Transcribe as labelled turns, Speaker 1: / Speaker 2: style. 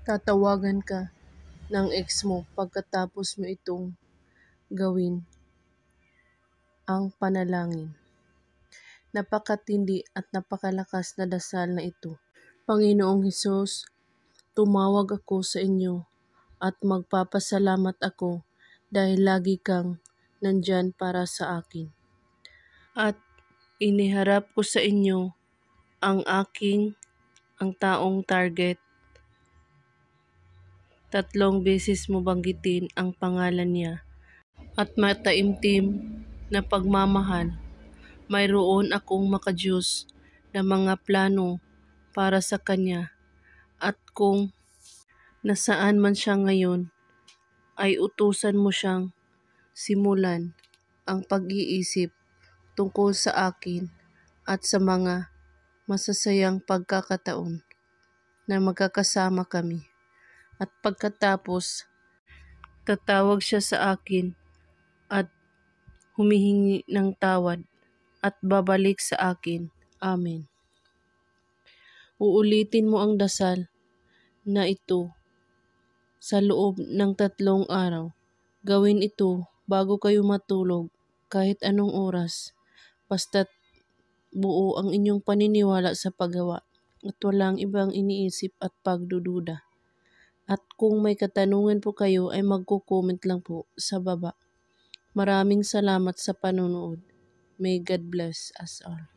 Speaker 1: Tatawagan ka ng ex mo pagkatapos mo itong gawin ang panalangin. Napakatindi at napakalakas na dasal na ito. Panginoong Hesus, tumawag ako sa inyo at magpapasalamat ako dahil lagi kang nandyan para sa akin. At iniharap ko sa inyo ang taong target. 3 beses mo banggitin ang pangalan niya at mataimtim na pagmamahal. Mayroon akong makadiyos na mga plano para sa kanya at kung nasaan man siya ngayon ay utusan mo siyang simulan ang pag-iisip tungkol sa akin at sa mga masasayang pagkakataon na magkakasama kami. At pagkatapos, tatawag siya sa akin at humihingi ng tawad at babalik sa akin. Amen. Uulitin mo ang dasal na ito sa loob ng 3 araw. Gawin ito bago kayo matulog kahit anong oras, basta't buo ang inyong paniniwala sa paggawa at walang ibang iniisip at pagdududa. At kung may katanungan po kayo ay magko-comment lang po sa baba. Maraming salamat sa panonood. May God bless us all.